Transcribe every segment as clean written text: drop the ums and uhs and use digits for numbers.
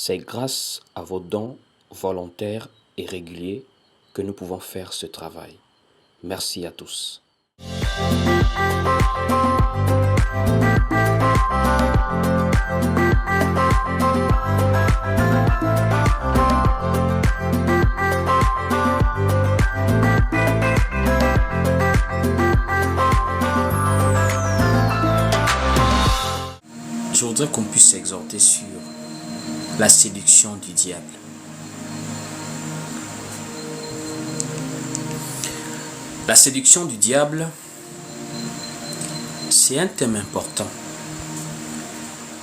C'est grâce à vos dons volontaires et réguliers que nous pouvons faire ce travail. Merci à tous. Je voudrais qu'on puisse s'exhorter sur la séduction du diable. La séduction du diable, c'est un thème important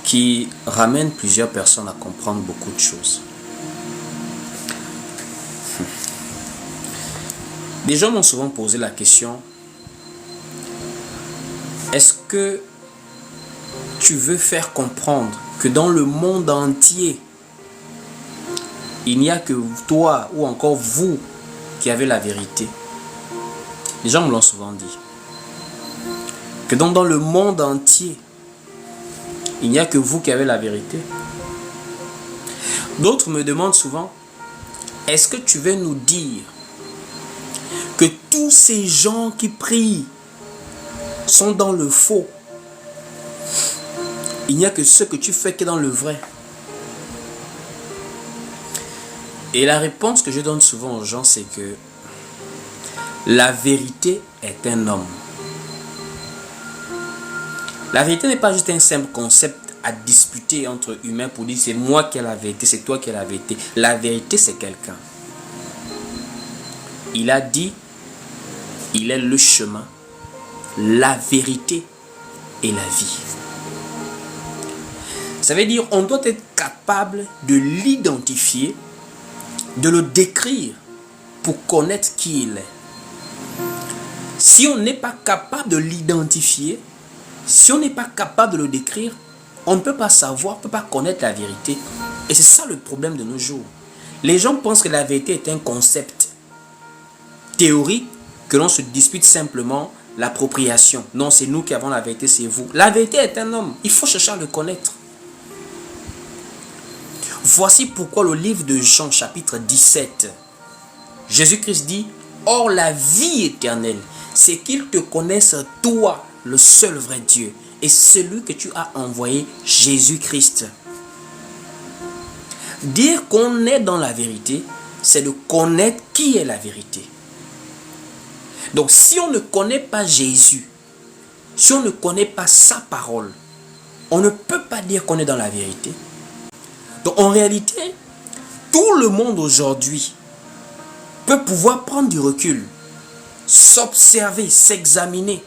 qui ramène plusieurs personnes à comprendre beaucoup de choses. Des gens m'ont souvent posé la question, est-ce que tu veux faire comprendre que dans le monde entier, il n'y a que toi ou encore vous qui avez la vérité? Les gens me l'ont souvent dit. Que dans le monde entier, il n'y a que vous qui avez la vérité. D'autres me demandent souvent, est-ce que tu veux nous dire que tous ces gens qui prient sont dans le faux? Il n'y a que ce que tu fais qui est dans le vrai. Et la réponse que je donne souvent aux gens, c'est que la vérité est un homme. La vérité n'est pas juste un simple concept à disputer entre humains pour dire c'est moi qui ai la vérité, c'est toi qui as la vérité. La vérité, c'est quelqu'un. Il a dit, il est le chemin, la vérité et la vie. Ça veut dire on doit être capable de l'identifier, de le décrire pour connaître qui il est. Si on n'est pas capable de l'identifier, si on n'est pas capable de le décrire, on ne peut pas savoir, on ne peut pas connaître la vérité. Et c'est ça le problème de nos jours. Les gens pensent que la vérité est un concept théorique que l'on se dispute simplement l'appropriation. Non, c'est nous qui avons la vérité, c'est vous. La vérité est un homme. Il faut chercher à le connaître. Voici pourquoi le livre de Jean, chapitre 17, Jésus-Christ dit, « Or la vie éternelle, c'est qu'ils te connaissent toi, le seul vrai Dieu, et celui que tu as envoyé, Jésus-Christ. » Dire qu'on est dans la vérité, c'est de connaître qui est la vérité. Donc si on ne connaît pas Jésus, si on ne connaît pas sa parole, on ne peut pas dire qu'on est dans la vérité. Donc en réalité, tout le monde aujourd'hui peut pouvoir prendre du recul, s'observer, s'examiner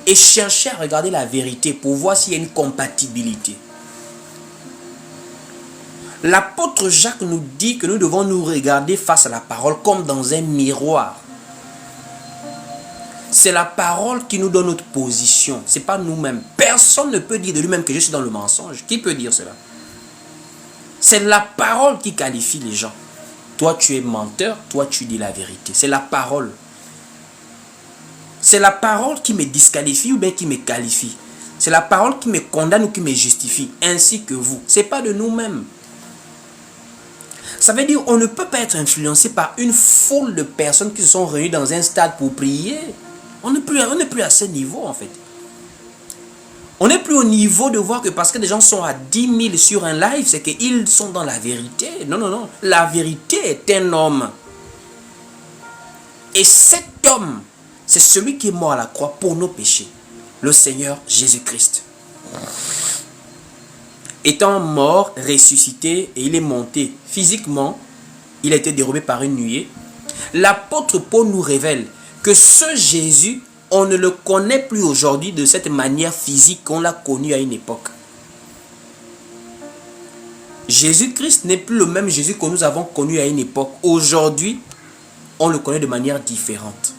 et chercher à regarder la vérité pour voir s'il y a une compatibilité. L'apôtre Jacques nous dit que nous devons nous regarder face à la parole comme dans un miroir. C'est la parole qui nous donne notre position, ce n'est pas nous-mêmes. Personne ne peut dire de lui-même que je suis dans le mensonge. Qui peut dire cela? C'est la parole qui qualifie les gens. Toi, tu es menteur, toi, tu dis la vérité. C'est la parole. C'est la parole qui me disqualifie ou bien qui me qualifie. C'est la parole qui me condamne ou qui me justifie, ainsi que vous. Ce n'est pas de nous-mêmes. Ça veut dire qu'on ne peut pas être influencé par une foule de personnes qui se sont réunies dans un stade pour prier. On n'est plus à ce niveau, en fait. On n'est plus au niveau de voir que parce que des gens sont à 10 000 sur un live, c'est qu'ils sont dans la vérité. Non, non, non. La vérité est un homme. Et cet homme, c'est celui qui est mort à la croix pour nos péchés. Le Seigneur Jésus-Christ. Étant mort, ressuscité, et il est monté physiquement, il a été dérobé par une nuée. L'apôtre Paul nous révèle que ce Jésus, on ne le connaît plus aujourd'hui de cette manière physique qu'on l'a connu à une époque. Jésus-Christ n'est plus le même Jésus que nous avons connu à une époque. Aujourd'hui, on le connaît de manière différente.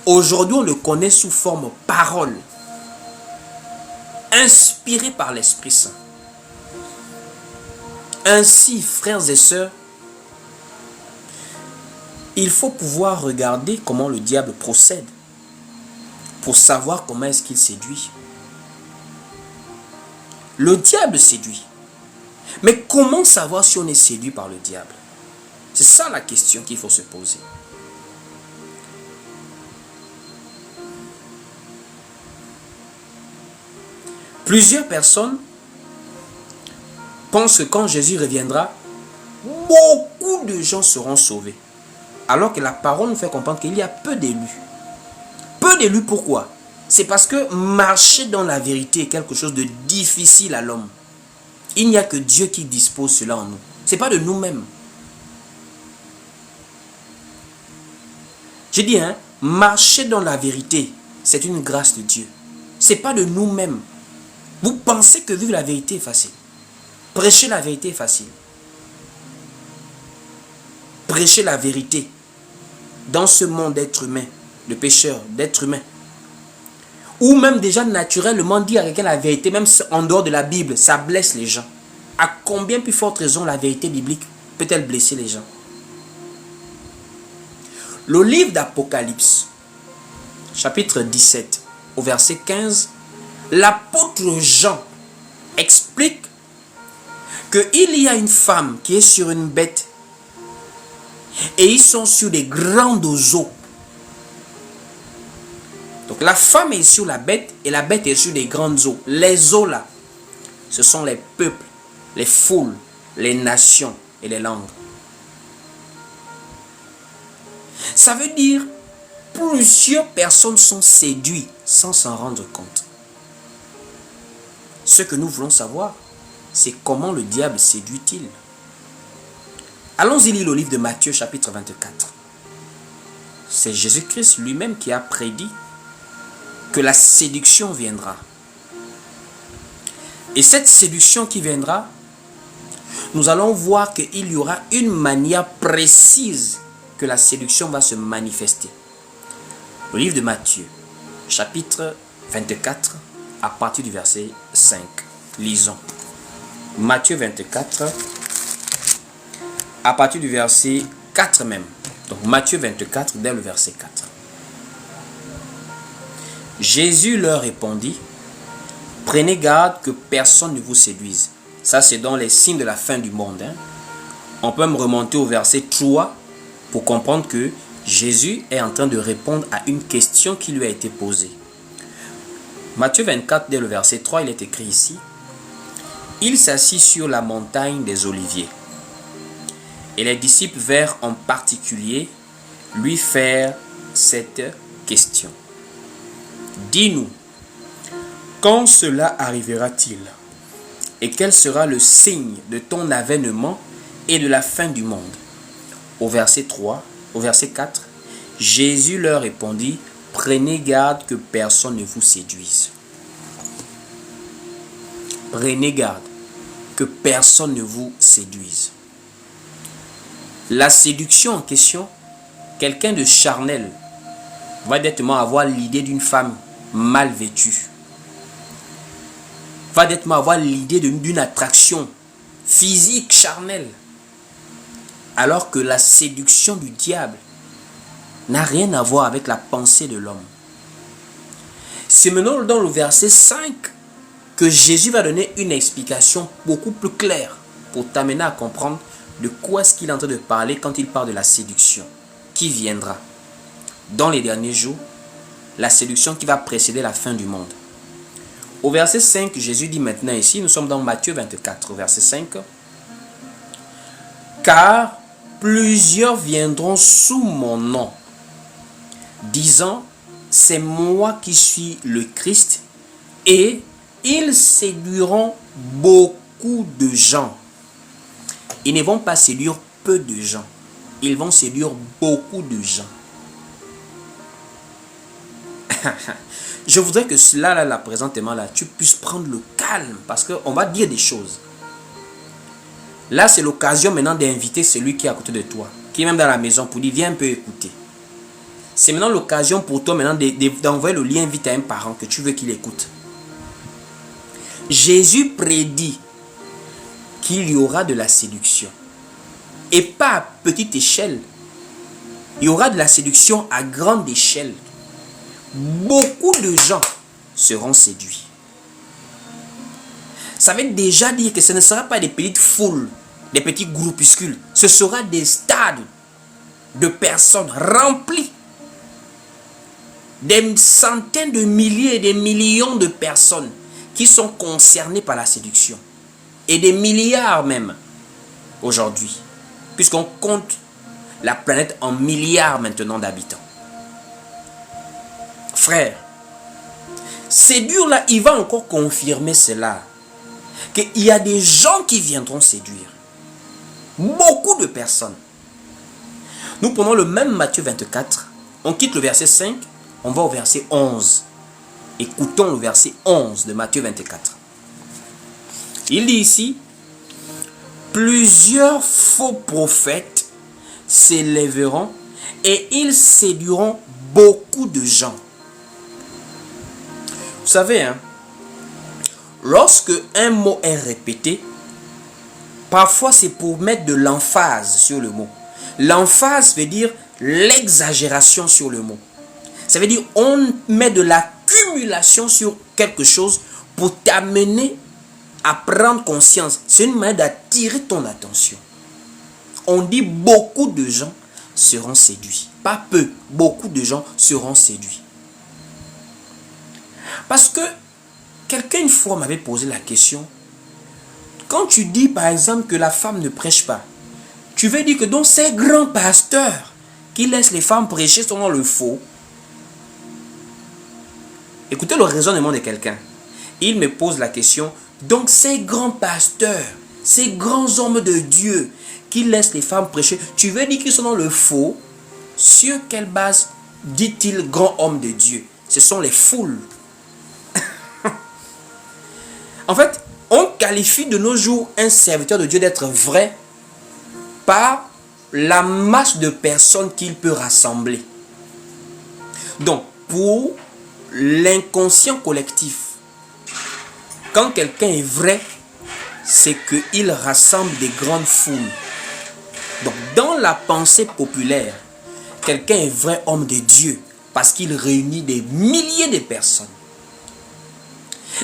Aujourd'hui, on le connaît sous forme parole, inspiré par l'Esprit Saint. Ainsi, frères et sœurs, il faut pouvoir regarder comment le diable procède pour savoir comment est-ce qu'il séduit. Le diable séduit. Mais comment savoir si on est séduit par le diable? C'est ça la question qu'il faut se poser. Plusieurs personnes pensent que quand Jésus reviendra, beaucoup de gens seront sauvés. Alors que la parole nous fait comprendre qu'il y a peu d'élus. Peu d'élus, pourquoi? C'est parce que marcher dans la vérité est quelque chose de difficile à l'homme. Il n'y a que Dieu qui dispose cela en nous. Ce n'est pas de nous-mêmes. J'ai dit, marcher dans la vérité, c'est une grâce de Dieu. Ce n'est pas de nous-mêmes. Vous pensez que vivre la vérité est facile. Prêcher la vérité est facile. Prêcher la vérité dans ce monde d'êtres humains, de pécheurs, d'êtres humains. Ou même déjà naturellement dire à quelqu'un la vérité, même en dehors de la Bible, ça blesse les gens. À combien plus forte raison la vérité biblique peut-elle blesser les gens? Le livre d'Apocalypse, chapitre 17, au verset 15, l'apôtre Jean explique qu'il y a une femme qui est sur une bête et ils sont sur des grandes eaux. Donc la femme est sur la bête et la bête est sur des grandes eaux. Les eaux là, ce sont les peuples, les foules, les nations et les langues. Ça veut dire plusieurs personnes sont séduites sans s'en rendre compte. Ce que nous voulons savoir, c'est comment le diable séduit-il. Allons-y lire le livre de Matthieu chapitre 24. C'est Jésus-Christ lui-même qui a prédit que la séduction viendra. Et cette séduction qui viendra, nous allons voir qu'il y aura une manière précise que la séduction va se manifester. Le livre de Matthieu, chapitre 24, à partir du verset 5. Lisons. Matthieu 24, à partir du verset 4 même. Donc Matthieu 24, dès le verset 4. Jésus leur répondit, « Prenez garde que personne ne vous séduise. » Ça, c'est dans les signes de la fin du monde. On peut me remonter au verset 3 pour comprendre que Jésus est en train de répondre à une question qui lui a été posée. Matthieu 24, dès le verset 3, il est écrit ici, « Il s'assit sur la montagne des Oliviers. Et les disciples vinrent en particulier lui faire cette question. Dis-nous, quand cela arrivera-t-il? Et quel sera le signe de ton avènement et de la fin du monde? » Au verset 3, au verset 4, Jésus leur répondit, « Prenez garde que personne ne vous séduise. » Prenez garde que personne ne vous séduise. La séduction en question, quelqu'un de charnel va directement avoir l'idée d'une femme mal vêtue. Va directement avoir l'idée d'une attraction physique, charnelle. Alors que la séduction du diable n'a rien à voir avec la pensée de l'homme. C'est maintenant dans le verset 5 que Jésus va donner une explication beaucoup plus claire pour t'amener à comprendre de quoi est-ce qu'il est en train de parler quand il parle de la séduction qui viendra dans les derniers jours, la séduction qui va précéder la fin du monde. Au verset 5, Jésus dit maintenant ici, nous sommes dans Matthieu 24, au verset 5, « Car plusieurs viendront sous mon nom, disant, c'est moi qui suis le Christ, et ils séduiront beaucoup de gens. » Ils ne vont pas séduire peu de gens, ils vont séduire beaucoup de gens. Je voudrais que cela, là, présentement, là, tu puisses prendre le calme parce qu'on va dire des choses. Là, c'est l'occasion maintenant d'inviter celui qui est à côté de toi, qui est même dans la maison, pour dire, viens un peu écouter. C'est maintenant l'occasion pour toi maintenant d'envoyer le lien vite à un parent que tu veux qu'il écoute. Jésus prédit qu'il y aura de la séduction. Et pas à petite échelle. Il y aura de la séduction à grande échelle. Beaucoup de gens seront séduits. Ça veut déjà dire que ce ne sera pas des petites foules, des petits groupuscules. Ce sera des stades de personnes remplies. Des centaines de milliers et des millions de personnes qui sont concernées par la séduction. Et des milliards même aujourd'hui. Puisqu'on compte la planète en milliards maintenant d'habitants. Frère, séduire là, il va encore confirmer cela. Qu'il y a des gens qui viendront séduire. Beaucoup de personnes. Nous prenons le même Matthieu 24. On quitte le verset 5. On va au verset 11. Écoutons le verset 11 de Matthieu 24. Il dit ici, plusieurs faux prophètes s'élèveront et ils séduiront beaucoup de gens. Vous savez, hein, lorsque un mot est répété, parfois c'est pour mettre de l'emphase sur le mot. L'emphase veut dire l'exagération sur le mot. Ça veut dire on met de l'accumulation sur quelque chose pour t'amener à prendre conscience. C'est une manière d'attirer ton attention. On dit beaucoup de gens seront séduits. Pas peu, beaucoup de gens seront séduits. Parce que quelqu'un une fois m'avait posé la question. Quand tu dis par exemple que la femme ne prêche pas, tu veux dire que donc ces grands pasteurs qui laissent les femmes prêcher selon le faux. Écoutez le raisonnement de quelqu'un. Il me pose la question. Donc ces grands pasteurs, ces grands hommes de Dieu qui laissent les femmes prêcher, tu veux dire qu'ils sont dans le faux? Sur quelle base dit-il grand homme de Dieu? Ce sont les foules. En fait, on qualifie de nos jours un serviteur de Dieu d'être vrai par la masse de personnes qu'il peut rassembler. Donc, pour l'inconscient collectif, quand quelqu'un est vrai, c'est qu'il rassemble des grandes foules. Donc, dans la pensée populaire, quelqu'un est vrai homme de Dieu parce qu'il réunit des milliers de personnes.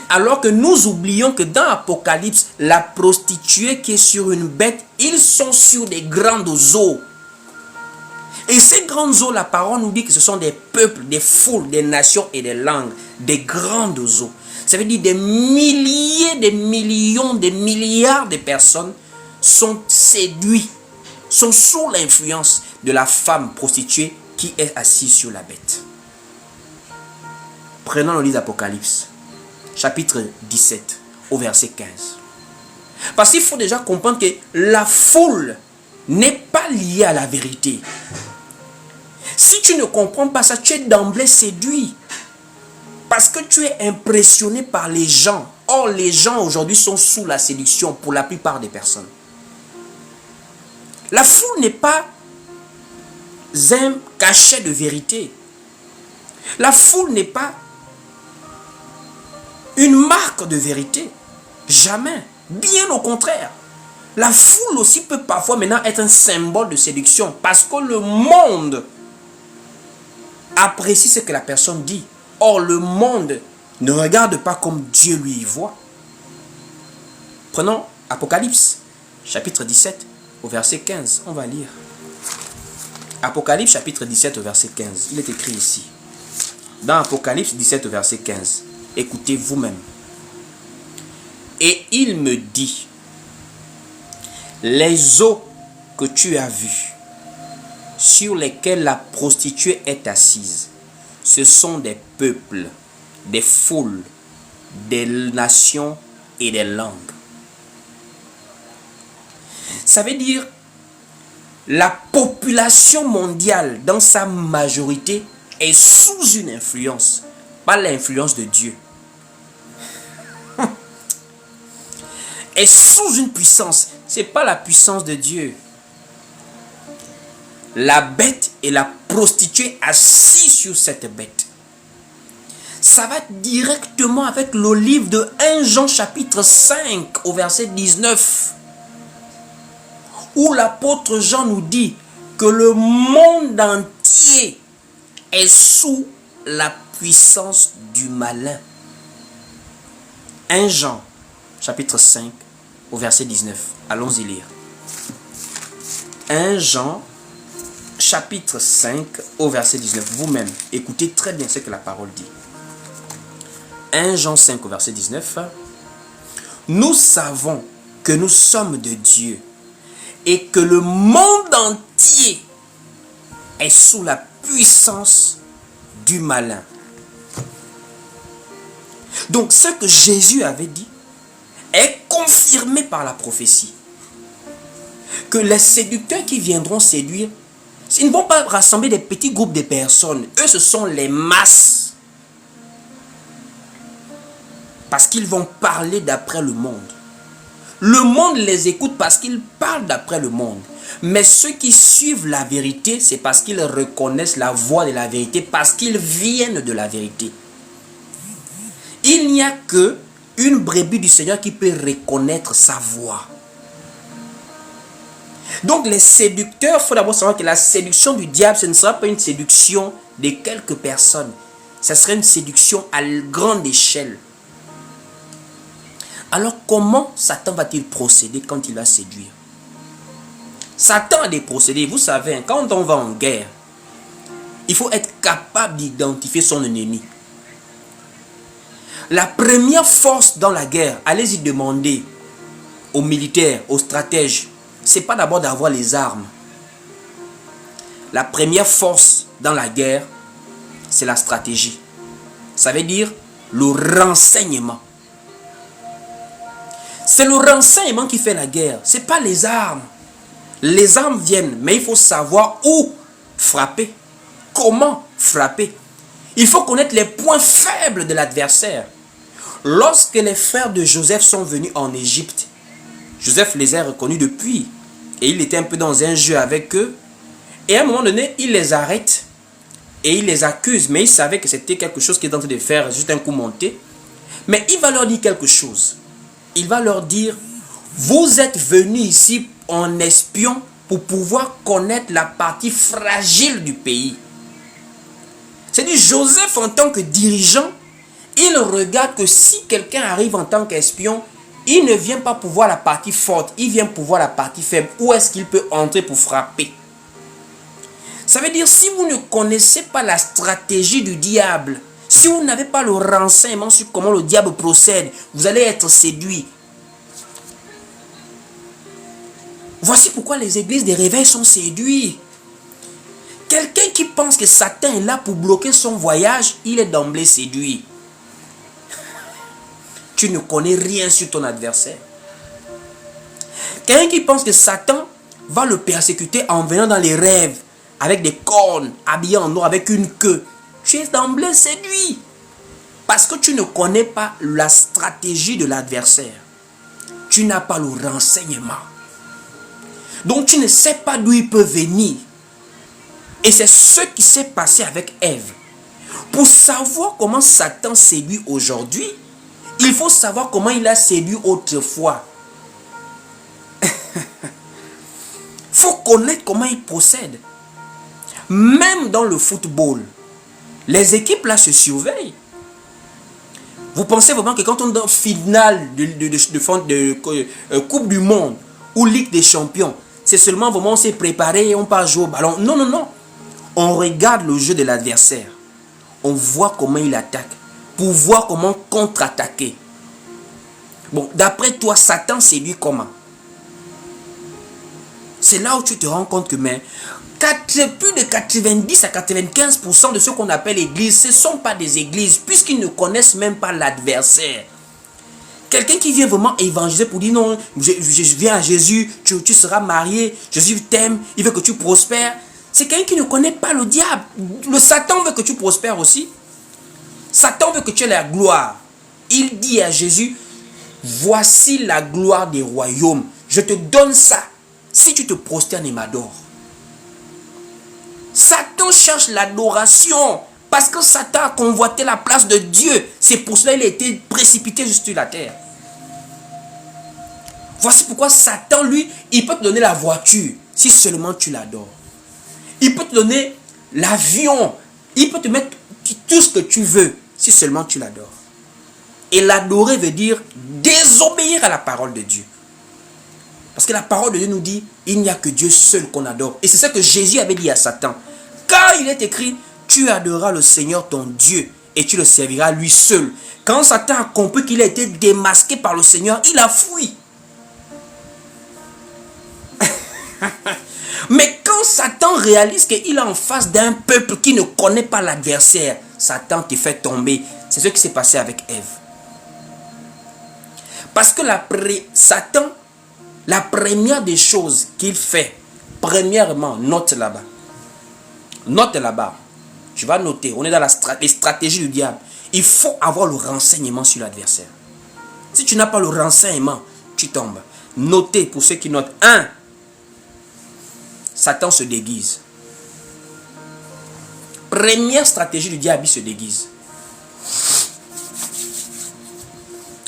Alors que nous oublions que dans Apocalypse, la prostituée qui est sur une bête, ils sont sur des grandes eaux. Et ces grandes eaux, la parole nous dit que ce sont des peuples, des foules, des nations et des langues, des grandes eaux. Ça veut dire des milliers, des millions, des milliards de personnes sont séduits, sont sous l'influence de la femme prostituée qui est assise sur la bête. Prenons le livre d'Apocalypse, chapitre 17, au verset 15. Parce qu'il faut déjà comprendre que la foule n'est pas liée à la vérité. Si tu ne comprends pas ça, tu es d'emblée séduit. Parce que tu es impressionné par les gens. Or, les gens aujourd'hui sont sous la séduction pour la plupart des personnes. La foule n'est pas un cachet de vérité. La foule n'est pas une marque de vérité. Jamais. Bien au contraire. La foule aussi peut parfois maintenant être un symbole de séduction. Parce que le monde apprécie ce que la personne dit. Or, le monde ne regarde pas comme Dieu lui y voit. Prenons Apocalypse, chapitre 17, au verset 15. On va lire. Apocalypse, chapitre 17, au verset 15. Il est écrit ici. Dans Apocalypse 17, au verset 15. Écoutez vous-même. Et il me dit, les eaux que tu as vues, sur lesquelles la prostituée est assise, ce sont des peuples, des foules, des nations et des langues. Ça veut dire la population mondiale dans sa majorité est sous une influence, pas l'influence de Dieu. Est sous une puissance, ce n'est pas la puissance de Dieu. La bête et la prostituée assise sur cette bête. Ça va directement avec le livre de 1 Jean chapitre 5 au verset 19. Où l'apôtre Jean nous dit que le monde entier est sous la puissance du malin. 1 Jean chapitre 5, au verset 19. Allons-y lire. 1 Jean, chapitre 5, au verset 19. Vous-même, écoutez très bien ce que la parole dit. 1 Jean 5, au verset 19. Nous savons que nous sommes de Dieu et que le monde entier est sous la puissance du malin. Donc ce que Jésus avait dit est confirmé par la prophétie. Que les séducteurs qui viendront séduire, ils ne vont pas rassembler des petits groupes de personnes. Eux, ce sont les masses. Parce qu'ils vont parler d'après le monde. Le monde les écoute parce qu'ils parlent d'après le monde. Mais ceux qui suivent la vérité, c'est parce qu'ils reconnaissent la voix de la vérité, parce qu'ils viennent de la vérité. Il n'y a que une brebis du Seigneur qui peut reconnaître sa voix. Donc les séducteurs, il faut d'abord savoir que la séduction du diable, ce ne sera pas une séduction de quelques personnes. Ce sera une séduction à grande échelle. Alors comment Satan va-t-il procéder quand il va séduire? Satan a des procédés. Vous savez, quand on va en guerre, il faut être capable d'identifier son ennemi. La première force dans la guerre, allez-y demander aux militaires, aux stratèges, c'est pas d'abord d'avoir les armes. La première force dans la guerre, c'est la stratégie. Ça veut dire le renseignement. C'est le renseignement qui fait la guerre. Ce n'est pas les armes. Les armes viennent, mais il faut savoir où frapper. Comment frapper. Il faut connaître les points faibles de l'adversaire. Lorsque les frères de Joseph sont venus en Égypte, Joseph les a reconnus depuis. Et il était un peu dans un jeu avec eux. Et à un moment donné, il les arrête. Et il les accuse. Mais il savait que c'était quelque chose qu'il était en train de faire, juste un coup monté. Mais il va leur dire quelque chose. Il va leur dire, vous êtes venus ici en espion pour pouvoir connaître la partie fragile du pays. C'est-à-dire, Joseph en tant que dirigeant, il regarde que si quelqu'un arrive en tant qu'espion, il ne vient pas pour voir la partie forte, il vient pour voir la partie faible. Où est-ce qu'il peut entrer pour frapper? Ça veut dire, si vous ne connaissez pas la stratégie du diable, si vous n'avez pas le renseignement sur comment le diable procède, vous allez être séduit. Voici pourquoi les églises des réveils sont séduits. Quelqu'un qui pense que Satan est là pour bloquer son voyage, il est d'emblée séduit. Tu ne connais rien sur ton adversaire. Quelqu'un qui pense que Satan va le persécuter en venant dans les rêves, avec des cornes, habillé en noir, avec une queue. Tu es d'emblée séduit. Parce que tu ne connais pas la stratégie de l'adversaire. Tu n'as pas le renseignement. Donc tu ne sais pas d'où il peut venir. Et c'est ce qui s'est passé avec Ève. Pour savoir comment Satan séduit aujourd'hui, il faut savoir comment il a séduit autrefois. Il faut connaître comment il procède. Même dans le football, les équipes là se surveillent. Vous pensez vraiment que quand on est dans finale de Coupe du Monde ou Ligue des Champions, c'est seulement vraiment on s'est préparé et on part jouer au ballon? Non, non, non. On regarde le jeu de l'adversaire. On voit comment il attaque. Pour voir comment contre-attaquer. Bon, d'après toi, Satan séduit comment? C'est là où tu te rends compte que plus de 90 à 95% de ce qu'on appelle l'église, ce ne sont pas des églises, puisqu'ils ne connaissent même pas l'adversaire. Quelqu'un qui vient vraiment évangéliser pour dire non, je viens à Jésus, tu seras marié, Jésus t'aime, il veut que tu prospères. C'est quelqu'un qui ne connaît pas le diable. Le Satan veut que tu prospères aussi. Satan veut que tu aies la gloire. Il dit à Jésus, voici la gloire des royaumes. Je te donne ça si tu te prosternes et m'adores. Satan cherche l'adoration parce que Satan a convoité la place de Dieu. C'est pour cela qu'il a été précipité juste sur la terre. Voici pourquoi Satan, lui, il peut te donner la voiture si seulement tu l'adores. Il peut te donner l'avion. Il peut te mettre tout ce que tu veux si seulement tu l'adores. Et l'adorer veut dire désobéir à la parole de Dieu. Parce que la parole de Dieu nous dit, il n'y a que Dieu seul qu'on adore. Et c'est ça que Jésus avait dit à Satan. Car il est écrit, tu adoreras le Seigneur ton Dieu et tu le serviras lui seul. Quand Satan a compris qu'il a été démasqué par le Seigneur, il a fui. Mais quand Satan réalise qu'il est en face d'un peuple qui ne connaît pas l'adversaire, Satan te fait tomber. C'est ce qui s'est passé avec Ève. Parce que Satan, la première des choses qu'il fait, premièrement, note là-bas. Note là-bas. Je vais noter. On est dans les stratégies du diable. Il faut avoir le renseignement sur l'adversaire. Si tu n'as pas le renseignement, tu tombes. Notez pour ceux qui notent. 1. Satan se déguise. Première stratégie du diable, il se déguise.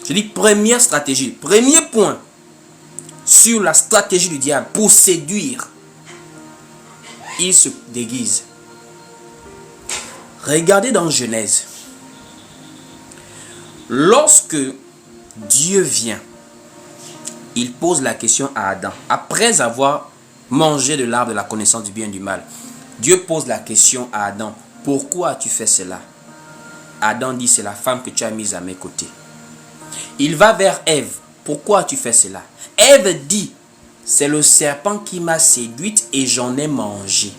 Je dis première stratégie. Premier point sur la stratégie du diable pour séduire. Il se déguise. Regardez dans Genèse. Lorsque Dieu vient, il pose la question à Adam. Après avoir mangé de l'arbre de la connaissance du bien et du mal, Dieu pose la question à Adam. Pourquoi as-tu fait cela? Adam dit, c'est la femme que tu as mise à mes côtés. Il va vers Ève. Pourquoi as-tu fait cela? Ève dit, c'est le serpent qui m'a séduite et j'en ai mangé.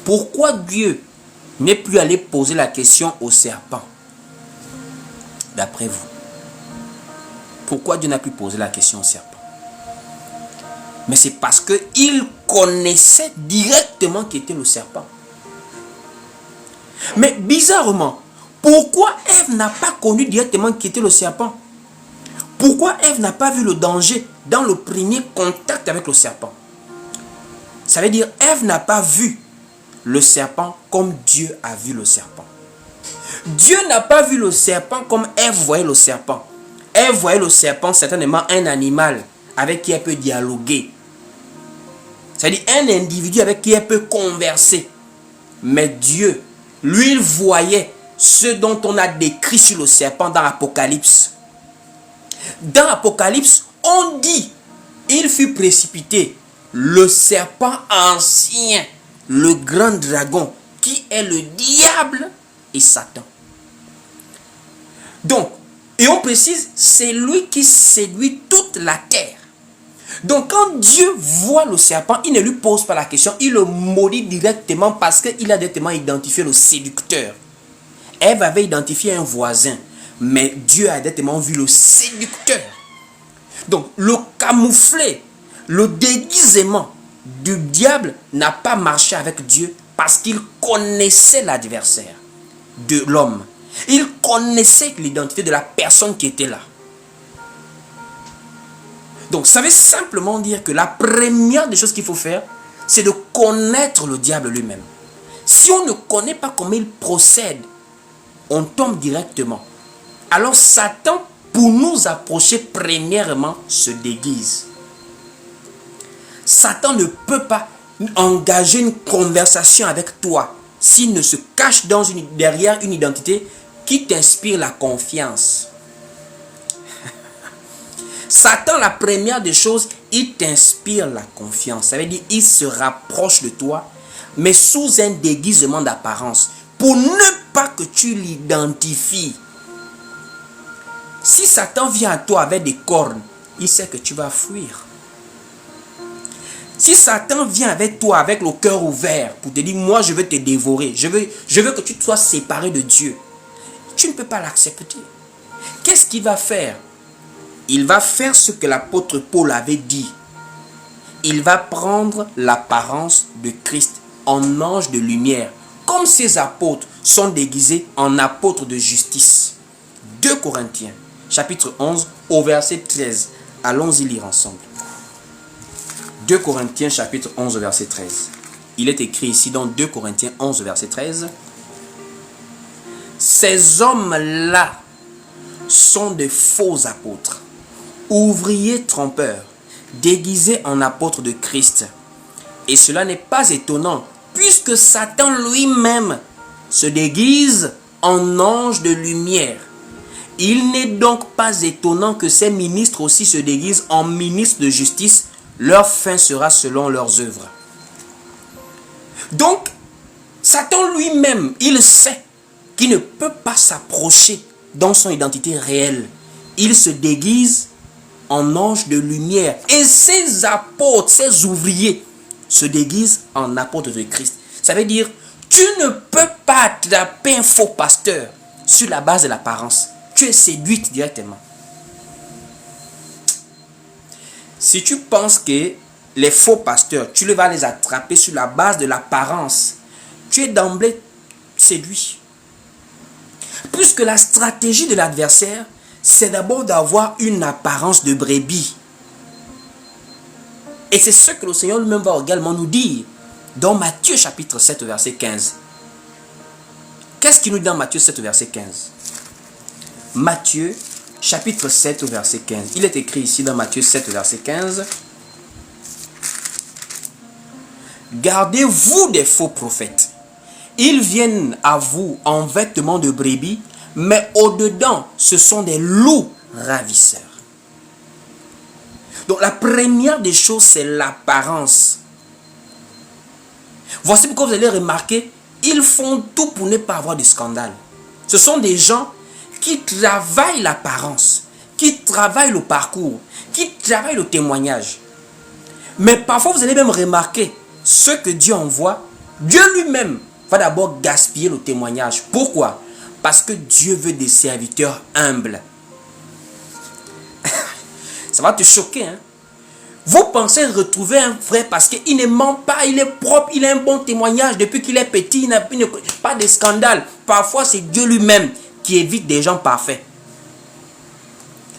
Pourquoi Dieu n'est plus allé poser la question au serpent? D'après vous. Pourquoi Dieu n'a plus posé la question au serpent? Mais c'est parce qu'il connaissait directement qui était le serpent. Mais bizarrement, pourquoi Ève n'a pas connu directement qui était le serpent? Pourquoi Ève n'a pas vu le danger dans le premier contact avec le serpent? Ça veut dire Ève n'a pas vu le serpent comme Dieu a vu le serpent. Dieu n'a pas vu le serpent comme Ève voyait le serpent. Ève voyait le serpent certainement un animal avec qui elle peut dialoguer. C'est-à-dire un individu avec qui elle peut converser. Mais Dieu, lui, il voyait ce dont on a décrit sur le serpent dans Apocalypse. Dans Apocalypse, on dit, il fut précipité, le serpent ancien, le grand dragon, qui est le diable et Satan. Donc, et on précise, c'est lui qui séduit toute la terre. Donc, quand Dieu voit le serpent, il ne lui pose pas la question, il le maudit directement parce qu'il a directement identifié le séducteur. Ève avait identifié un voisin, mais Dieu a directement vu le séducteur. Donc, le camouflet, le déguisement du diable n'a pas marché avec Dieu parce qu'il connaissait l'adversaire de l'homme. Il connaissait l'identité de la personne qui était là. Donc, ça veut simplement dire que la première des choses qu'il faut faire, c'est de connaître le diable lui-même. Si on ne connaît pas comment il procède, on tombe directement. Alors, Satan, pour nous approcher, premièrement, se déguise. Satan ne peut pas engager une conversation avec toi s'il ne se cache derrière une identité qui t'inspire la confiance. Satan, la première des choses, il t'inspire la confiance. Ça veut dire il se rapproche de toi, mais sous un déguisement d'apparence, pour ne pas que tu l'identifies. Si Satan vient à toi avec des cornes, il sait que tu vas fuir. Si Satan vient avec toi avec le cœur ouvert pour te dire, moi je veux te dévorer, je veux que tu sois séparé de Dieu, tu ne peux pas l'accepter. Qu'est-ce qu'il va faire? Il va faire ce que l'apôtre Paul avait dit. Il va prendre l'apparence de Christ en ange de lumière, comme ces apôtres sont déguisés en apôtres de justice. 2 Corinthiens, chapitre 11, au verset 13. Allons-y lire ensemble. 2 Corinthiens, chapitre 11, verset 13. Il est écrit ici dans 2 Corinthiens 11, verset 13. Ces hommes-là sont de faux apôtres, ouvriers trompeurs, déguisés en apôtres de Christ. Et cela n'est pas étonnant, puisque Satan lui-même se déguise en ange de lumière. Il n'est donc pas étonnant que ces ministres aussi se déguisent en ministres de justice. Leur fin sera selon leurs œuvres. Donc, Satan lui-même, il sait qu'il ne peut pas s'approcher dans son identité réelle. Il se déguise en ange de lumière. Et ses apôtres, ses ouvriers, se déguisent en apôtres de Christ. Ça veut dire, tu ne peux pas attraper un faux pasteur sur la base de l'apparence. Tu es séduite directement. Si tu penses que les faux pasteurs, tu vas les attraper sur la base de l'apparence, tu es d'emblée séduit. Puisque la stratégie de l'adversaire, c'est d'abord d'avoir une apparence de brebis. Et c'est ce que le Seigneur lui-même va également nous dire dans Matthieu chapitre 7 verset 15. Qu'est-ce qu'il nous dit dans Matthieu 7 verset 15? Matthieu chapitre 7 verset 15. Il est écrit ici dans Matthieu 7 verset 15. Gardez-vous des faux prophètes. Ils viennent à vous en vêtements de brebis, mais au-dedans, ce sont des loups ravisseurs. Donc la première des choses, c'est l'apparence. Voici pourquoi vous allez remarquer, ils font tout pour ne pas avoir de scandale. Ce sont des gens qui travaillent l'apparence, qui travaillent le parcours, qui travaillent le témoignage. Mais parfois, vous allez même remarquer, ce que Dieu envoie, Dieu lui-même va d'abord gaspiller le témoignage. Pourquoi? Parce que Dieu veut des serviteurs humbles. Ça va te choquer, hein? Vous pensez retrouver un frère parce qu'il ne ment pas, il est propre, il a un bon témoignage depuis qu'il est petit, il n'a pas de scandale. Parfois, c'est Dieu lui-même qui évite des gens parfaits.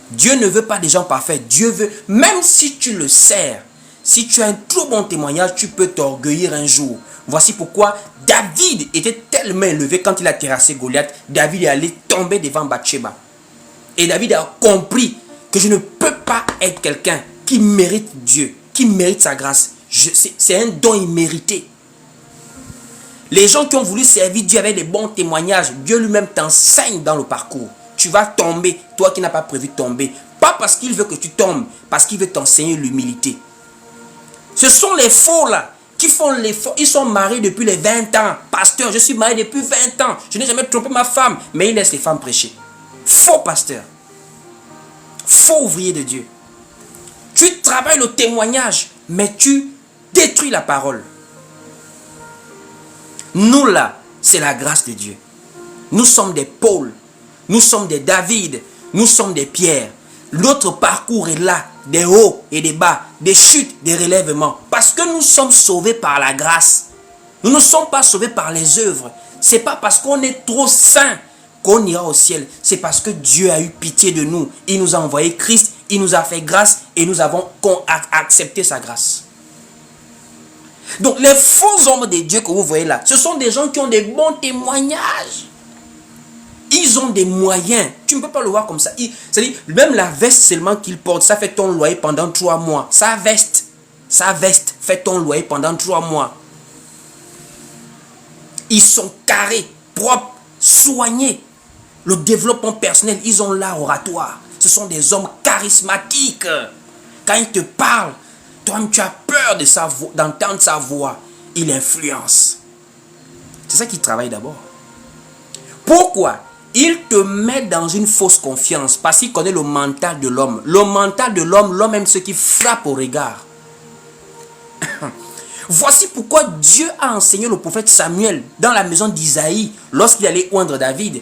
Dieu ne veut pas des gens parfaits. Dieu veut, même si tu le sers, si tu as un trop bon témoignage, tu peux t'orgueillir un jour. Voici pourquoi David était tellement élevé quand il a terrassé Goliath. David est allé tomber devant Bathsheba. Et David a compris que je ne peux pas être quelqu'un qui mérite Dieu, qui mérite sa grâce. C'est un don immérité. Les gens qui ont voulu servir Dieu avec des bons témoignages, Dieu lui-même t'enseigne dans le parcours. Tu vas tomber, toi qui n'as pas prévu de tomber. Pas parce qu'il veut que tu tombes, parce qu'il veut t'enseigner l'humilité. Ce sont les faux là, qui font l'effort. Ils sont mariés depuis les 20 ans. Pasteur, je suis marié depuis 20 ans. Je n'ai jamais trompé ma femme. Mais ils laissent les femmes prêcher. Faux pasteur. Faux ouvrier de Dieu. Tu travailles le témoignage, mais tu détruis la parole. Nous là, c'est la grâce de Dieu. Nous sommes des Paul. Nous sommes des David. Nous sommes des Pierre. Notre parcours est là. Des hauts et des bas, des chutes, des relèvements. Parce que nous sommes sauvés par la grâce. Nous ne sommes pas sauvés par les œuvres. Ce n'est pas parce qu'on est trop saint qu'on ira au ciel. C'est parce que Dieu a eu pitié de nous. Il nous a envoyé Christ, il nous a fait grâce et nous avons accepté sa grâce. Donc les faux hommes de Dieu que vous voyez là, ce sont des gens qui ont des bons témoignages. Ils ont des moyens. Tu ne peux pas le voir comme ça. C'est-à-dire, même la veste seulement qu'ils portent, ça fait ton loyer pendant 3 mois. Sa veste fait ton loyer pendant 3 mois. Ils sont carrés, propres, soignés. Le développement personnel, ils ont l'art oratoire. Ce sont des hommes charismatiques. Quand ils te parlent, toi-même tu as peur d'entendre sa voix. Il influence. C'est ça qu'ils travaillent d'abord. Pourquoi? Il te met dans une fausse confiance parce qu'il connaît le mental de l'homme. Le mental de l'homme, l'homme aime ce qui frappe au regard. Voici pourquoi Dieu a enseigné le prophète Samuel dans la maison d'Isaïe lorsqu'il allait oindre David.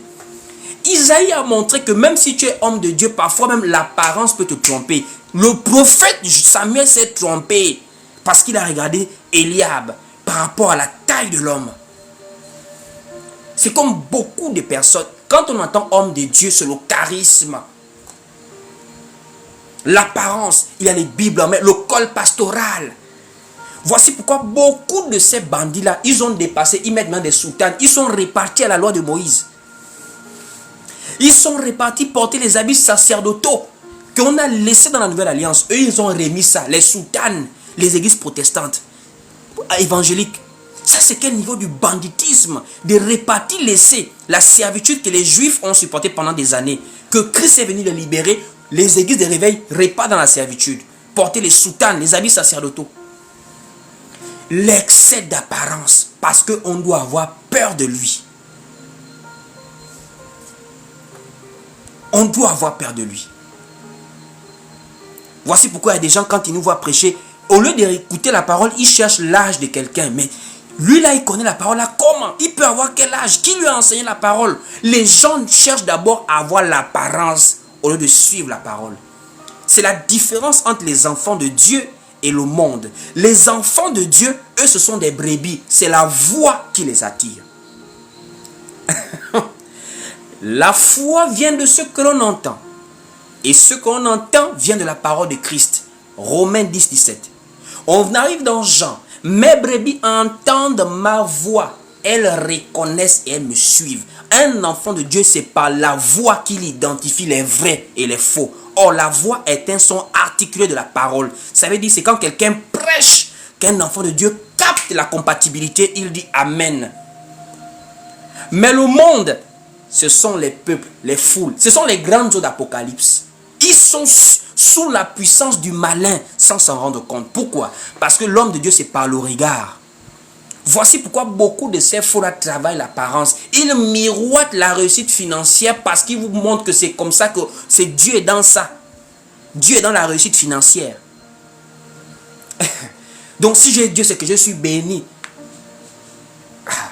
Isaïe a montré que même si tu es homme de Dieu, parfois même l'apparence peut te tromper. Le prophète Samuel s'est trompé parce qu'il a regardé Eliab par rapport à la taille de l'homme. C'est comme beaucoup de personnes. Quand on entend homme de Dieu, c'est le charisme. L'apparence, il y a les Bibles en main, le col pastoral. Voici pourquoi beaucoup de ces bandits-là, ils ont dépassé, ils mettent dans des soutanes. Ils sont répartis à la loi de Moïse. Ils sont répartis porter les habits sacerdotaux qu'on a laissés dans la Nouvelle Alliance. Eux, ils ont remis ça, les soutanes, les églises protestantes, évangéliques. Ça, c'est quel niveau du banditisme, de répartir, laisser la servitude que les Juifs ont supportée pendant des années. que Christ est venu les libérer, les églises de réveil repartent dans la servitude. Porter les soutanes, les habits sacerdotaux. L'excès d'apparence, parce qu'on doit avoir peur de lui. On doit avoir peur de lui. Voici pourquoi il y a des gens, quand ils nous voient prêcher, au lieu d'écouter la parole, ils cherchent l'âge de quelqu'un. Mais lui là, il connaît la parole là. Comment? Il peut avoir quel âge? Qui lui a enseigné la parole? Les gens cherchent d'abord à avoir l'apparence au lieu de suivre la parole. C'est la différence entre les enfants de Dieu et le monde. Les enfants de Dieu, eux, ce sont des brebis. C'est la voix qui les attire. La foi vient de ce que l'on entend. Et ce qu'on entend vient de la parole de Christ. Romains 10, 17. On arrive dans Jean. Mes brebis entendent ma voix. Elles reconnaissent et elles me suivent. Un enfant de Dieu, c'est par la voix qu'il identifie les vrais et les faux. Or, la voix est un son articulé de la parole. Ça veut dire c'est quand quelqu'un prêche qu'un enfant de Dieu capte la compatibilité, il dit Amen. Mais le monde, ce sont les peuples, les foules. Ce sont les grandes eaux d'Apocalypse. Ils sont sous la puissance du malin sans s'en rendre compte. Pourquoi? Parce que l'homme de Dieu, c'est par le regard. Voici pourquoi beaucoup de ces faux-là travaillent l'apparence. Ils miroitent la réussite financière parce qu'ils vous montrent que c'est comme ça que c'est Dieu est dans ça. Dieu est dans la réussite financière. Donc si j'ai Dieu, c'est que je suis béni.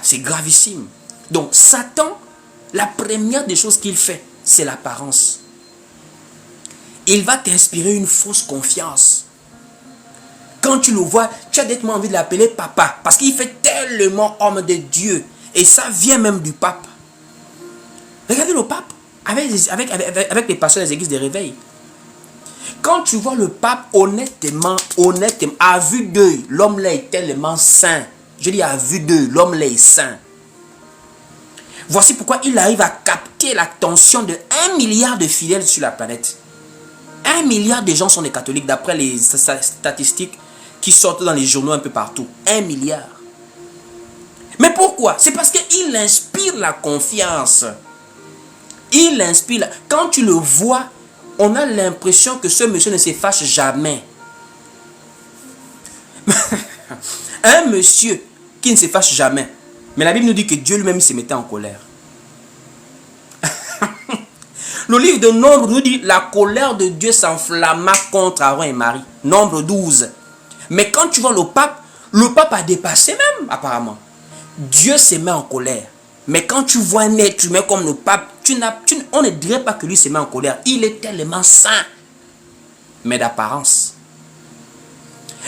C'est gravissime. Donc Satan, la première des choses qu'il fait, c'est l'apparence. Il va t'inspirer une fausse confiance. Quand tu le vois, tu as directement envie de l'appeler papa. Parce qu'il fait tellement homme de Dieu. Et ça vient même du pape. Regardez le pape avec les pasteurs des églises de réveil. Quand tu vois le pape honnêtement, à vue d'œil, l'homme là est tellement saint. Je dis à vue d'œil, l'homme là est saint. Voici pourquoi il arrive à capter l'attention de 1 milliard de fidèles sur la planète. 1 milliard de gens sont des catholiques d'après les statistiques qui sortent dans les journaux un peu partout. 1 milliard. Mais pourquoi? C'est parce qu'il inspire la confiance. Il inspire. Quand tu le vois, on a l'impression que ce monsieur ne se fâche jamais. Un monsieur qui ne se fâche jamais. Mais la Bible nous dit que Dieu lui-même se mettait en colère. Le livre de Nombre nous dit la colère de Dieu s'enflamma contre Aaron et Marie. Nombre 12. Mais quand tu vois le pape a dépassé même apparemment. Dieu se met en colère. Mais quand tu vois un être humain comme le pape, on ne dirait pas que lui se met en colère. Il est tellement saint. Mais d'apparence.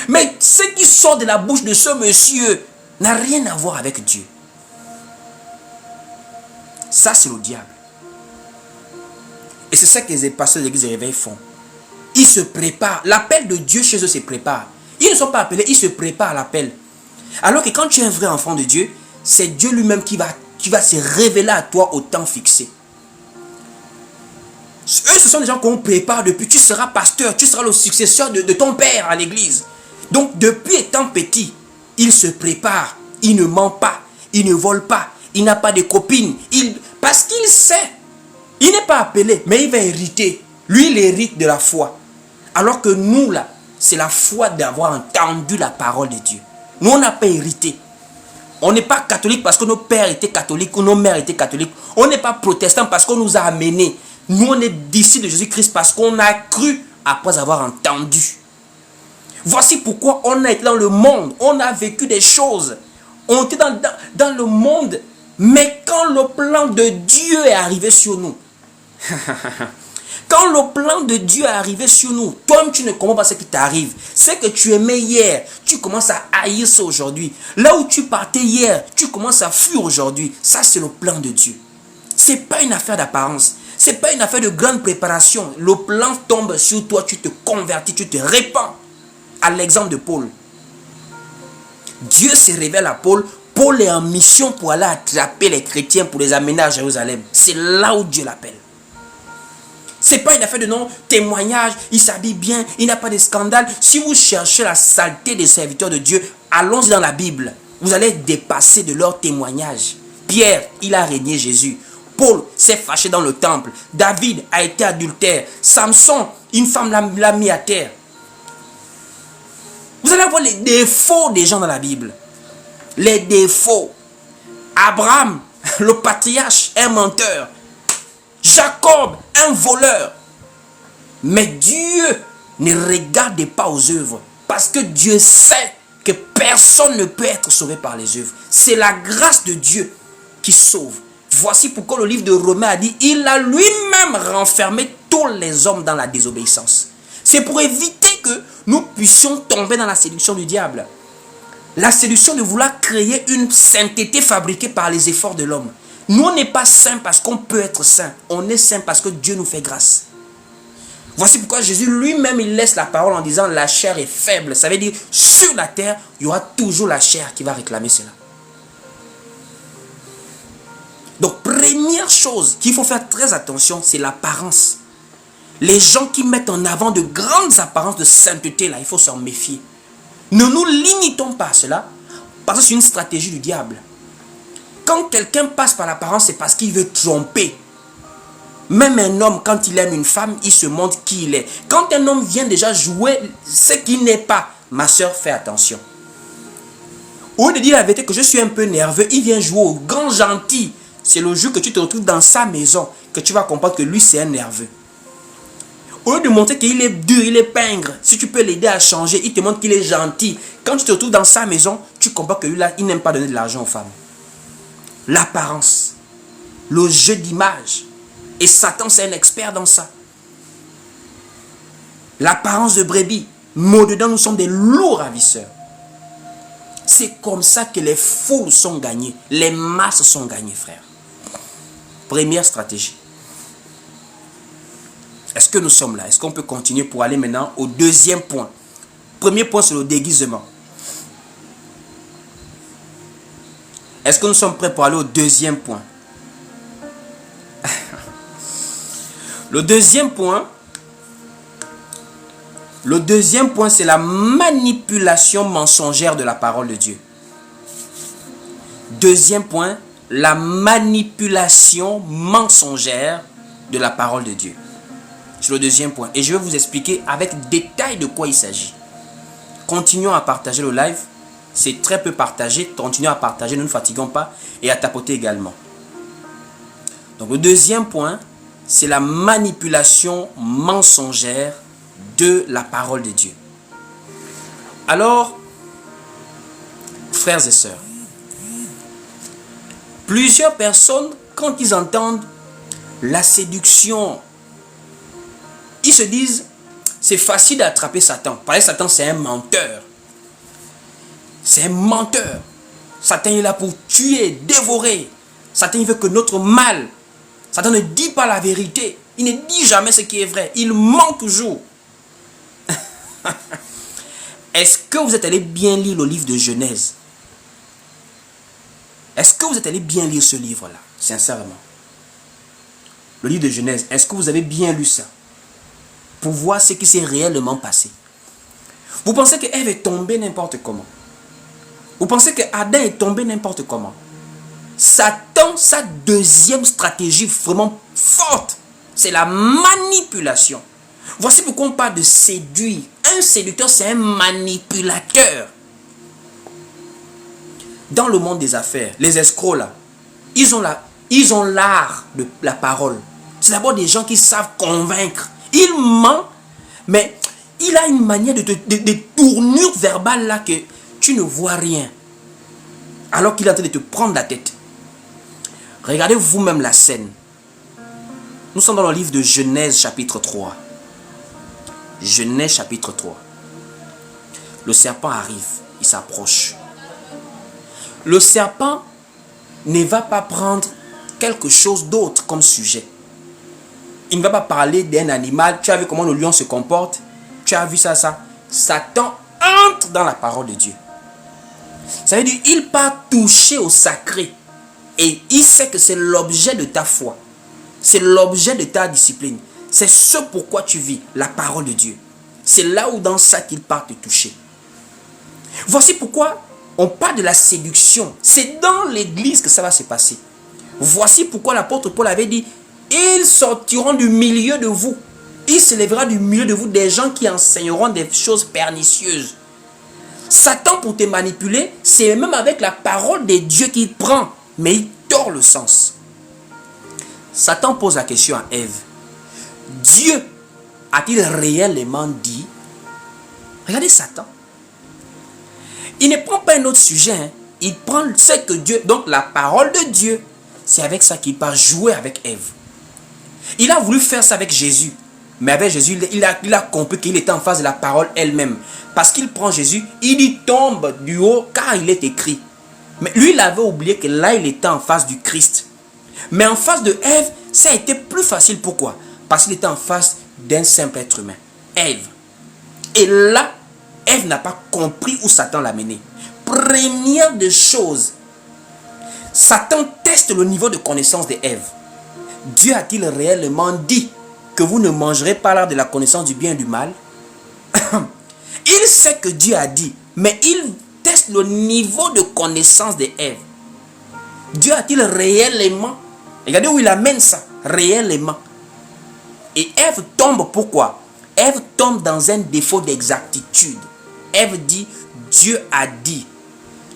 Mais ce qui sort de la bouche de ce monsieur n'a rien à voir avec Dieu. Ça, c'est le diable. Et c'est ça que les pasteurs de l'église de réveil font. Ils se préparent. L'appel de Dieu chez eux se prépare. Ils ne sont pas appelés, ils se préparent à l'appel. Alors que quand tu es un vrai enfant de Dieu, c'est Dieu lui-même qui va se révéler à toi au temps fixé. Eux, ce sont des gens qu'on prépare depuis. Tu seras pasteur, tu seras le successeur de ton père à l'église. Donc, depuis étant petit, il se prépare. Il ne ment pas, il ne vole pas, il n'a pas de copines. Parce qu'il sait. Il n'est pas appelé, mais il va hériter. Lui, il hérite de la foi. Alors que nous, là, c'est la foi d'avoir entendu la parole de Dieu. Nous, on n'a pas hérité. On n'est pas catholique parce que nos pères étaient catholiques ou nos mères étaient catholiques. On n'est pas protestant parce qu'on nous a amenés. Nous, on est disciples de Jésus-Christ parce qu'on a cru après avoir entendu. Voici pourquoi on a été dans le monde. On a vécu des choses. On était dans le monde. Mais quand le plan de Dieu est arrivé sur nous, quand le plan de Dieu est arrivé sur nous, toi-même tu ne comprends pas ce qui t'arrive. C'est que tu aimais hier, tu commences à haïr ça aujourd'hui. Là où tu partais hier, tu commences à fuir aujourd'hui. Ça, c'est le plan de Dieu. Ce n'est pas une affaire d'apparence. Ce n'est pas une affaire de grande préparation. Le plan tombe sur toi, tu te convertis, tu te répands. À l'exemple de Paul. Dieu se révèle à Paul. Paul est en mission pour aller attraper les chrétiens pour les amener à Jérusalem. C'est là où Dieu l'appelle. Ce n'est pas une affaire de non témoignage, il s'habille bien, il n'a pas de scandale. Si vous cherchez la saleté des serviteurs de Dieu, allons-y dans la Bible. Vous allez dépasser de leur témoignage. Pierre, il a régné Jésus. Paul s'est fâché dans le temple. David a été adultère. Samson, une femme l'a mis à terre. Vous allez voir les défauts des gens dans la Bible. Les défauts. Abraham, le patriarche, un menteur. Jacob, un voleur. Mais Dieu ne regarde pas aux œuvres. Parce que Dieu sait que personne ne peut être sauvé par les œuvres. C'est la grâce de Dieu qui sauve. Voici pourquoi le livre de Romains a dit, il a lui-même renfermé tous les hommes dans la désobéissance. C'est pour éviter que nous puissions tomber dans la séduction du diable. La séduction de vouloir créer une sainteté fabriquée par les efforts de l'homme. Nous, on n'est pas saints parce qu'on peut être saint. On est saints parce que Dieu nous fait grâce. Voici pourquoi Jésus lui-même, il laisse la parole en disant, la chair est faible. Ça veut dire, sur la terre, il y aura toujours la chair qui va réclamer cela. Donc, première chose qu'il faut faire très attention, c'est l'apparence. Les gens qui mettent en avant de grandes apparences de sainteté, là, il faut s'en méfier. Ne nous limitons pas à cela, parce que c'est une stratégie du diable. Quand quelqu'un passe par l'apparence, c'est parce qu'il veut tromper. Même un homme, quand il aime une femme, il se montre qui il est. Quand un homme vient déjà jouer ce qu'il n'est pas, ma soeur, fais attention. Au lieu de dire la vérité que je suis un peu nerveux, il vient jouer au grand gentil. C'est le jour que tu te retrouves dans sa maison que tu vas comprendre que lui, c'est un nerveux. Au lieu de montrer qu'il est dur, il est pingre, si tu peux l'aider à changer, il te montre qu'il est gentil. Quand tu te retrouves dans sa maison, tu comprends que lui, là, il n'aime pas donner de l'argent aux femmes. L'apparence, le jeu d'image. Et Satan, c'est un expert dans ça. L'apparence de brebis. Mais dedans, nous sommes des lourds ravisseurs. C'est comme ça que les foules sont gagnées. Les masses sont gagnées, frère. Première stratégie. Est-ce que nous sommes là? Est-ce qu'on peut continuer pour aller maintenant au deuxième point? Premier point, c'est le déguisement. Est-ce que nous sommes prêts pour aller au deuxième point? Le deuxième point, c'est la manipulation mensongère de la parole de Dieu. Deuxième point, la manipulation mensongère de la parole de Dieu. C'est le deuxième point. Et je vais vous expliquer avec détail de quoi il s'agit. Continuons à partager le live. C'est très peu partagé. Continuons à partager, ne nous fatiguons pas. Et à tapoter également. Donc le deuxième point, c'est la manipulation mensongère de la parole de Dieu. Alors, frères et sœurs, plusieurs personnes, quand ils entendent la séduction, ils se disent, c'est facile d'attraper Satan. Parce que Satan, c'est un menteur. C'est un menteur. Satan est là pour tuer, dévorer. Satan, il veut que notre mal. Satan ne dit pas la vérité. Il ne dit jamais ce qui est vrai. Il ment toujours. Est-ce que vous êtes allé bien lire le livre de Genèse? Est-ce que vous êtes allé bien lire ce livre-là? Sincèrement. Le livre de Genèse, est-ce que vous avez bien lu ça? Pour voir ce qui s'est réellement passé. Vous pensez que Ève est tombée n'importe comment? Vous pensez que Adam est tombé n'importe comment? Satan, sa deuxième stratégie vraiment forte, c'est la manipulation. Voici pourquoi on parle de séduire. Un séducteur, c'est un manipulateur. Dans le monde des affaires, les escrocs là, ils ont l'art de la parole. C'est d'abord des gens qui savent convaincre. Il ment, mais il a une manière de tournure verbale là que tu ne vois rien. Alors qu'il est en train de te prendre la tête. Regardez vous-même la scène. Nous sommes dans le livre de Genèse chapitre 3. Genèse chapitre 3. Le serpent arrive, il s'approche. Le serpent ne va pas prendre quelque chose d'autre comme sujet. Il ne va pas parler d'un animal. Tu as vu comment le lion se comporte? Tu as vu ça? Satan entre dans la parole de Dieu. Ça veut dire il part toucher au sacré. Et il sait que c'est l'objet de ta foi. C'est l'objet de ta discipline. C'est ce pourquoi tu vis, la parole de Dieu. C'est là où dans ça qu'il part te toucher. Voici pourquoi on parle de la séduction. C'est dans l'église que ça va se passer. Voici pourquoi l'apôtre Paul avait dit, ils sortiront du milieu de vous. Il s'élèvera du milieu de vous des gens qui enseigneront des choses pernicieuses. Satan, pour te manipuler, c'est même avec la parole de Dieu qu'il prend, mais il tord le sens. Satan pose la question à Ève. Dieu a-t-il réellement dit? Regardez Satan. Il ne prend pas un autre sujet. Hein. Il prend ce que Dieu... Donc la parole de Dieu, c'est avec ça qu'il va jouer avec Ève. Il a voulu faire ça avec Jésus. Mais avec Jésus, il a compris qu'il était en face de la parole elle-même. Parce qu'il prend Jésus, il y tombe du haut car il est écrit. Mais lui, il avait oublié que là, il était en face du Christ. Mais en face de Ève, ça a été plus facile. Pourquoi? Parce qu'il était en face d'un simple être humain, Ève. Et là, Ève n'a pas compris où Satan l'a mené. Première des choses, Satan teste le niveau de connaissance de Ève. Dieu a-t-il réellement dit que vous ne mangerez pas l'arbre de la connaissance du bien et du mal? Il sait que Dieu a dit, mais il teste le niveau de connaissance de Ève. Dieu a-t-il réellement... Regardez où il amène ça, réellement. Et Ève tombe, pourquoi? Ève tombe dans un défaut d'exactitude. Ève dit, Dieu a dit,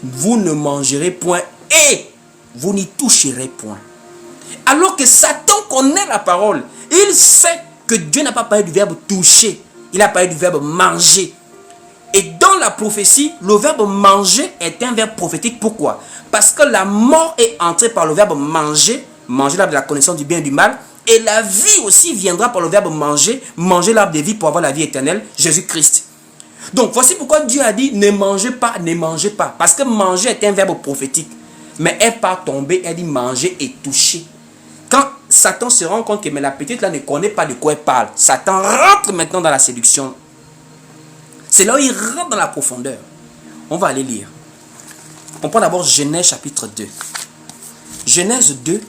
vous ne mangerez point et vous n'y toucherez point. Alors que Satan connaît la parole. Il sait que Dieu n'a pas parlé du verbe toucher. Il a parlé du verbe manger. Et dans la prophétie, le verbe manger est un verbe prophétique. Pourquoi? Parce que la mort est entrée par le verbe manger. Manger l'arbre de la connaissance du bien et du mal. Et la vie aussi viendra par le verbe manger. Manger l'arbre de vie pour avoir la vie éternelle. Jésus-Christ. Donc voici pourquoi Dieu a dit ne mangez pas, ne mangez pas. Parce que manger est un verbe prophétique. Mais elle part tomber, elle dit manger et toucher. Quand Satan se rend compte que mais la petite là ne connaît pas de quoi elle parle, Satan rentre maintenant dans la séduction. C'est là où il rentre dans la profondeur. On va aller lire. On prend d'abord Genèse chapitre 2. Genèse 2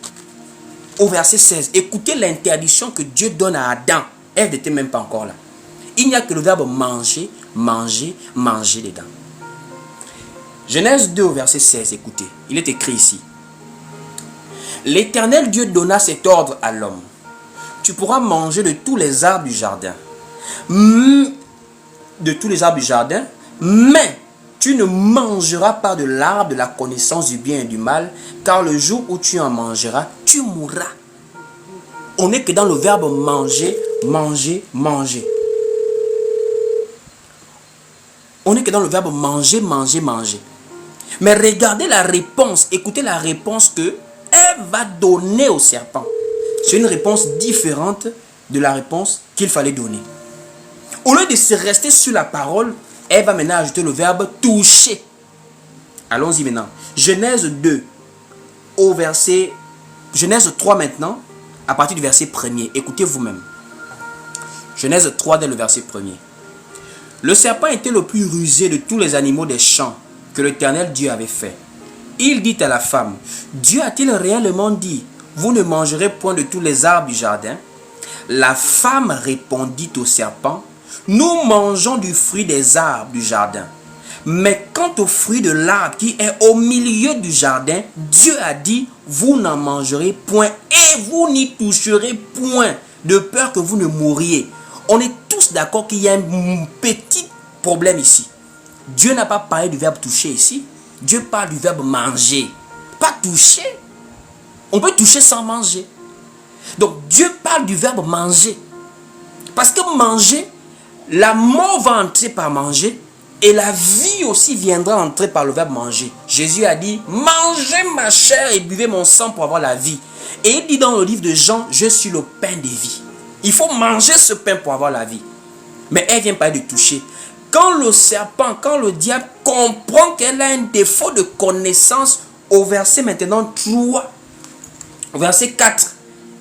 au verset 16. Écoutez l'interdiction que Dieu donne à Adam. Elle n'était même pas encore là. Il n'y a que le verbe manger, manger, manger dedans. Genèse 2 au verset 16, écoutez. Il est écrit ici. L'Éternel Dieu donna cet ordre à l'homme. Tu pourras manger de tous les arbres du jardin. De tous les arbres du jardin. Mais tu ne mangeras pas de l'arbre de la connaissance du bien et du mal. Car le jour où tu en mangeras, tu mourras. On n'est que dans le verbe manger, manger, manger. On n'est que dans le verbe manger, manger, manger. Mais regardez la réponse. Écoutez la réponse que Ève va donner au serpent. C'est une réponse différente de la réponse qu'il fallait donner. Au lieu de se rester sur la parole, Ève va maintenant ajouter le verbe toucher. Allons-y maintenant. Genèse 2 au verset... Genèse 3 maintenant, à partir du verset 1er. Écoutez vous-même. Genèse 3 dès le verset 1er. Le serpent était le plus rusé de tous les animaux des champs que l'Éternel Dieu avait fait. Il dit à la femme, Dieu a-t-il réellement dit, vous ne mangerez point de tous les arbres du jardin? La femme répondit au serpent, nous mangeons du fruit des arbres du jardin. Mais quant au fruit de l'arbre qui est au milieu du jardin, Dieu a dit, vous n'en mangerez point et vous n'y toucherez point, de peur que vous ne mouriez. On est tous d'accord qu'il y a un petit problème ici. Dieu n'a pas parlé du verbe toucher ici. Dieu parle du verbe manger. Pas toucher. On peut toucher sans manger. Donc Dieu parle du verbe manger. Parce que manger, la mort va entrer par manger. Et la vie aussi viendra entrer par le verbe manger. Jésus a dit, mangez ma chair et buvez mon sang pour avoir la vie. Et il dit dans le livre de Jean, je suis le pain des vies. Il faut manger ce pain pour avoir la vie. Mais elle vient pas de toucher. Quand le serpent, quand le diable comprend qu'elle a un défaut de connaissance, au verset maintenant 3, au verset 4,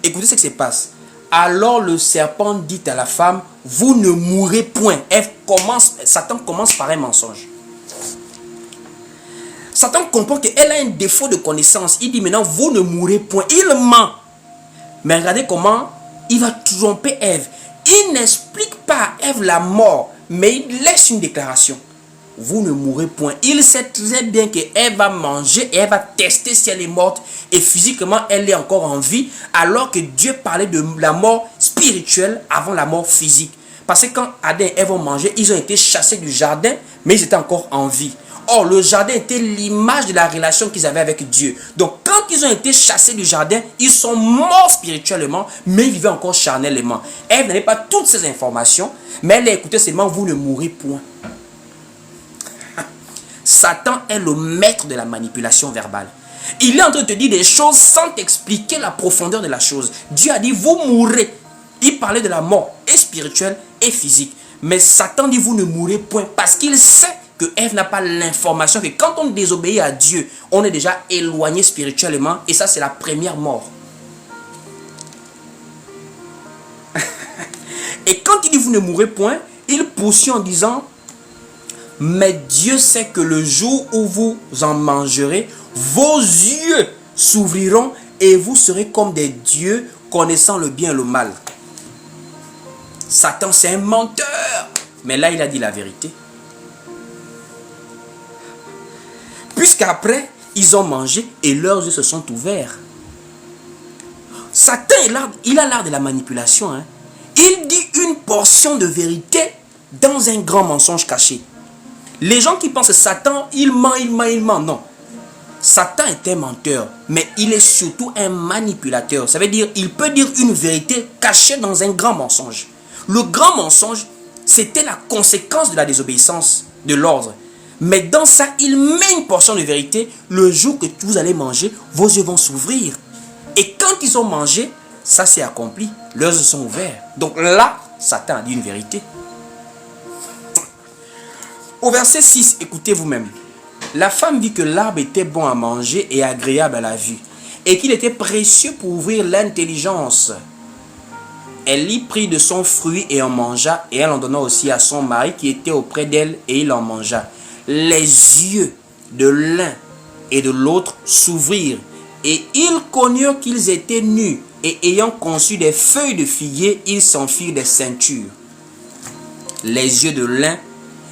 écoutez ce qui se passe. Alors le serpent dit à la femme, vous ne mourrez point. Satan commence par un mensonge. Satan comprend qu'elle a un défaut de connaissance. Il dit maintenant, vous ne mourrez point. Il ment. Mais regardez comment il va tromper Ève. Il n'explique pas à Ève la mort, mais il laisse une déclaration. vous ne mourrez point. Il sait très bien qu'elle va manger et elle va tester si elle est morte et physiquement elle est encore en vie, alors que Dieu parlait de la mort spirituelle avant la mort physique. Parce que quand Adam et Ève ont mangé, ils ont été chassés du jardin, mais ils étaient encore en vie. Or, le jardin était l'image de la relation qu'ils avaient avec Dieu. Donc, quand ils ont été chassés du jardin, ils sont morts spirituellement, mais ils vivaient encore charnellement. Ève n'avait pas toutes ces informations, mais elle a écouté seulement, vous ne mourrez point. Satan est le maître de la manipulation verbale. Il est en train de te dire des choses sans t'expliquer la profondeur de la chose. Dieu a dit, vous mourrez. Il parlait de la mort, et spirituelle et physique. Mais Satan dit, vous ne mourrez point, parce qu'il sait que Ève n'a pas l'information que quand on désobéit à Dieu, on est déjà éloigné spirituellement, et ça c'est la première mort. Et quand il dit vous ne mourrez point, il poursuit en disant, mais Dieu sait que le jour où vous en mangerez, vos yeux s'ouvriront et vous serez comme des dieux connaissant le bien et le mal. Satan c'est un menteur, mais là il a dit la vérité. Puisqu'après, ils ont mangé et leurs yeux se sont ouverts. Satan, il a l'art de la manipulation. Hein. Il dit une portion de vérité dans un grand mensonge caché. Les gens qui pensent que Satan, il ment. Non. Satan est un menteur, mais il est surtout un manipulateur. Ça veut dire il peut dire une vérité cachée dans un grand mensonge. Le grand mensonge, c'était la conséquence de la désobéissance de l'ordre. Mais dans ça, il met une portion de vérité. Le jour que vous allez manger, vos yeux vont s'ouvrir. Et quand ils ont mangé, ça s'est accompli. Leurs yeux sont ouverts. Donc là, Satan a dit une vérité. Au verset 6, écoutez vous-même. La femme vit que l'arbre était bon à manger et agréable à la vue, et qu'il était précieux pour ouvrir l'intelligence. Elle y prit de son fruit et en mangea, et elle en donna aussi à son mari qui était auprès d'elle, et il en mangea. Les yeux de l'un et de l'autre s'ouvrirent, et ils connurent qu'ils étaient nus, et ayant conçu des feuilles de figuier, ils s'en firent des ceintures. Les yeux de l'un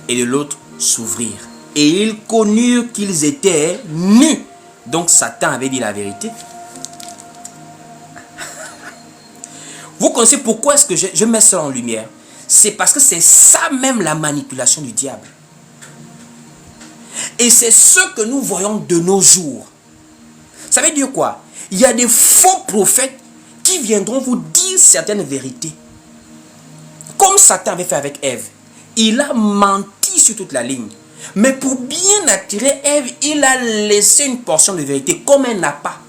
et de l'autre s'ouvrirent, et ils connurent qu'ils étaient nus. Donc Satan avait dit la vérité. Vous connaissez pourquoi est-ce que je mets ça en lumière? C'est parce que c'est ça même la manipulation du diable. Et c'est ce que nous voyons de nos jours. Ça veut dire quoi? Il y a des faux prophètes qui viendront vous dire certaines vérités. Comme Satan avait fait avec Ève. Il a menti sur toute la ligne. Mais pour bien attirer Ève, il a laissé une portion de vérité comme elle n'a pas.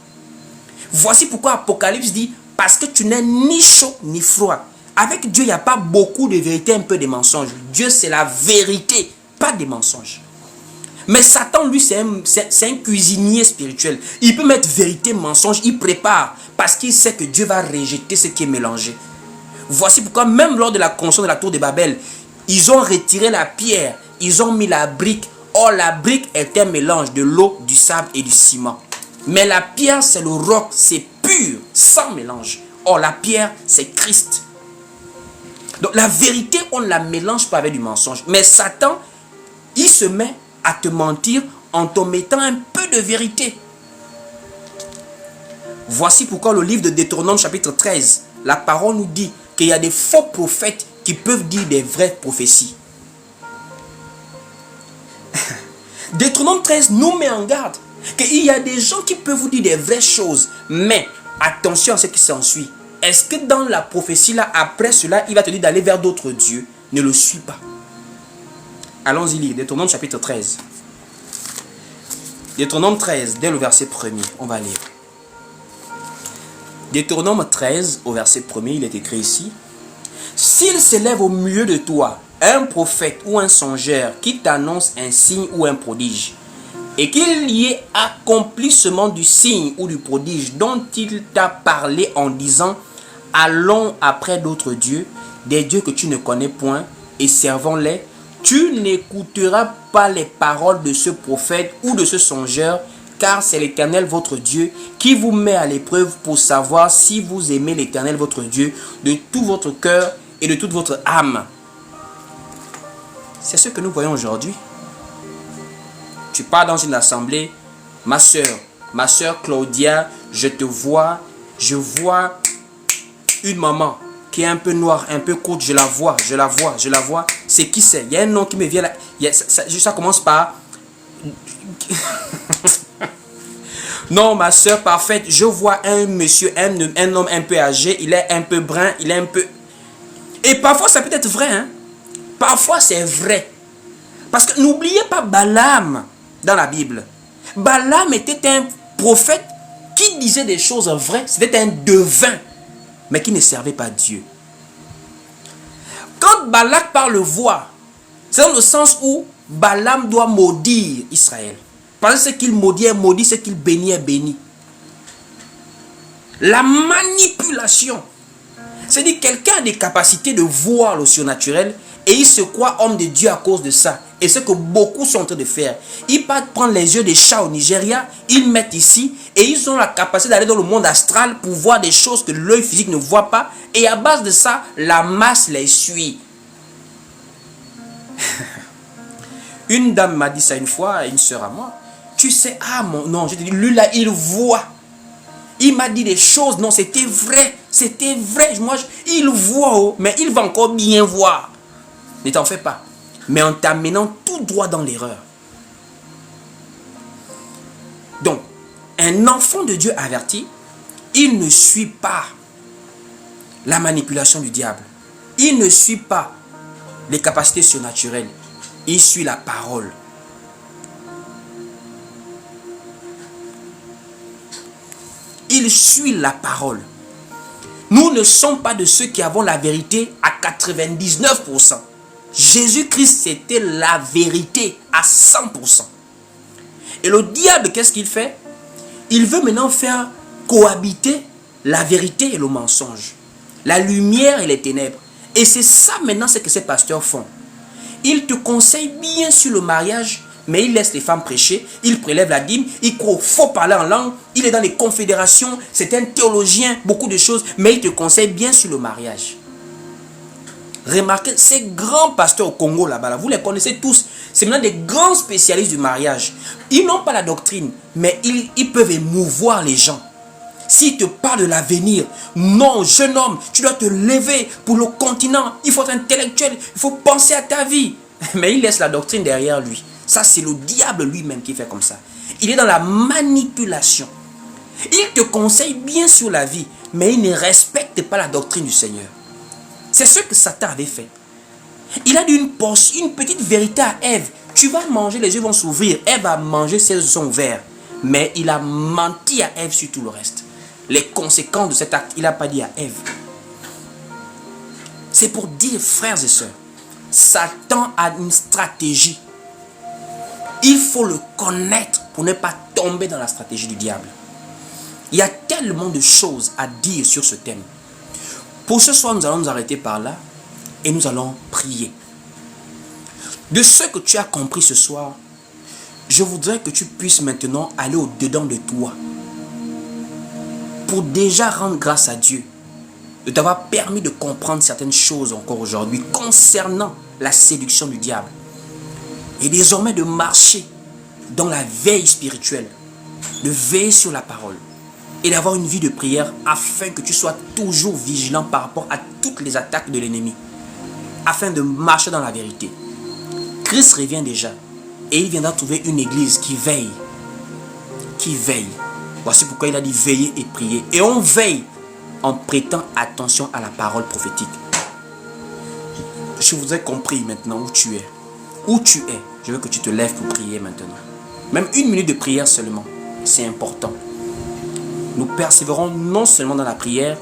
Voici pourquoi Apocalypse dit, parce que tu n'es ni chaud ni froid. Avec Dieu, il n'y a pas beaucoup de vérité, un peu de mensonges. Dieu, c'est la vérité, pas des mensonges. Mais Satan, lui, c'est un cuisinier spirituel. Il peut mettre vérité, mensonge, il prépare. Parce qu'il sait que Dieu va rejeter ce qui est mélangé. Voici pourquoi, même lors de la construction de la tour de Babel, ils ont retiré la pierre, ils ont mis la brique. Or, la brique est un mélange de l'eau, du sable et du ciment. Mais la pierre, c'est le roc, c'est pur, sans mélange. Or, la pierre, c'est Christ. Donc, la vérité, on ne la mélange pas avec du mensonge. Mais Satan, il se met à te mentir en te mettant un peu de vérité. Voici pourquoi le livre de Deutéronome chapitre 13, la parole nous dit qu'il y a des faux prophètes qui peuvent dire des vraies prophéties. Deutéronome 13 nous met en garde qu'il y a des gens qui peuvent vous dire des vraies choses, mais attention à ce qui s'ensuit. Est-ce que dans la prophétie là, après cela, il va te dire d'aller vers d'autres dieux? Ne le suis pas. Allons-y lire, Deutéronome chapitre 13. Deutéronome 13, dès le verset 1er, on va lire. Deutéronome 13, au verset 1er, il est écrit ici. S'il s'élève au milieu de toi un prophète ou un songeur qui t'annonce un signe ou un prodige, et qu'il y ait accomplissement du signe ou du prodige dont il t'a parlé en disant « Allons après d'autres dieux, des dieux que tu ne connais point, et servons-les », tu n'écouteras pas les paroles de ce prophète ou de ce songeur, car c'est l'Éternel votre Dieu qui vous met à l'épreuve pour savoir si vous aimez l'Éternel votre Dieu de tout votre cœur et de toute votre âme. C'est ce que nous voyons aujourd'hui. tu pars dans une assemblée, ma soeur Claudia, je vois une maman qui est un peu noire, un peu courte, je la vois. C'est qui c'est? Il y a un nom qui me vient là. Ça commence par... Non, ma soeur parfaite, je vois un monsieur, un homme un peu âgé, il est un peu brun, il est un peu... Et parfois, ça peut être vrai, hein. Parfois, c'est vrai. Parce que n'oubliez pas Balaam dans la Bible. Balaam était un prophète qui disait des choses vraies. C'était un devin, mais qui ne servait pas Dieu. Quand Balak parle le voix, c'est dans le sens où Balaam doit maudire Israël. Parce que ce qu'il maudit est maudit, ce qu'il bénit est béni. La manipulation. C'est-à-dire quelqu'un a des capacités de voir le surnaturel et il se croit homme de Dieu à cause de ça. Et c'est ce que beaucoup sont en train de faire. Ils partent prendre les yeux des chats au Nigeria, ils mettent ici et ils ont la capacité d'aller dans le monde astral pour voir des choses que l'œil physique ne voit pas. Et à base de ça, la masse les suit. Une dame m'a dit ça une fois, une soeur à moi. Tu sais, non, je te dis, lui là, il voit. Il m'a dit des choses, non, c'était vrai. Il voit, mais il va encore bien voir. Ne t'en fais pas. Mais en t'amenant tout droit dans l'erreur. Donc, un enfant de Dieu averti, il ne suit pas la manipulation du diable. Il ne suit pas les capacités surnaturelles. Il suit la parole. Il suit la parole. Nous ne sommes pas de ceux qui avons la vérité à 99%. Jésus-Christ, c'était la vérité à 100%. Et le diable, qu'est-ce qu'il fait? Il veut maintenant faire cohabiter la vérité et le mensonge. La lumière et les ténèbres. Et c'est ça maintenant ce que ces pasteurs font. Ils te conseillent bien sur le mariage, mais ils laissent les femmes prêcher, ils prélèvent la dîme, ils croient faut parler en langue, il est dans les confédérations, c'est un théologien, beaucoup de choses, mais ils te conseillent bien sur le mariage. Remarquez, ces grands pasteurs au Congo là-bas, vous les connaissez tous, c'est maintenant des grands spécialistes du mariage. Ils n'ont pas la doctrine, mais ils peuvent émouvoir les gens. S'ils te parlent de l'avenir, non, jeune homme, tu dois te lever pour le continent, il faut être intellectuel, il faut penser à ta vie. Mais il laisse la doctrine derrière lui. Ça, c'est le diable lui-même qui fait comme ça. Il est dans la manipulation. Il te conseille bien sur la vie, mais il ne respecte pas la doctrine du Seigneur. C'est ce que Satan avait fait. Il a dit une petite vérité à Ève. Tu vas manger, les yeux vont s'ouvrir. Ève va manger, ses yeux sont ouverts. Mais il a menti à Ève sur tout le reste. Les conséquences de cet acte, il n'a pas dit à Ève. C'est pour dire, frères et sœurs, Satan a une stratégie. Il faut le connaître pour ne pas tomber dans la stratégie du diable. Il y a tellement de choses à dire sur ce thème. Pour ce soir, nous allons nous arrêter par là et nous allons prier. De ce que tu as compris ce soir, je voudrais que tu puisses maintenant aller au-dedans de toi pour déjà rendre grâce à Dieu de t'avoir permis de comprendre certaines choses encore aujourd'hui concernant la séduction du diable. Et désormais de marcher dans la veille spirituelle, de veiller sur la parole et d'avoir une vie de prière afin que tu sois toujours vigilant par rapport à toutes les attaques de l'ennemi, afin de marcher dans la vérité. Christ revient déjà et il viendra trouver une église qui veille. Qui veille. Voici pourquoi il a dit veiller et prier. Et on veille en prêtant attention à la parole prophétique. Je vous ai compris maintenant où tu es. Où tu es, je veux que tu te lèves pour prier maintenant. Même 1 minute de prière seulement, c'est important. Nous persévérons non seulement dans la prière,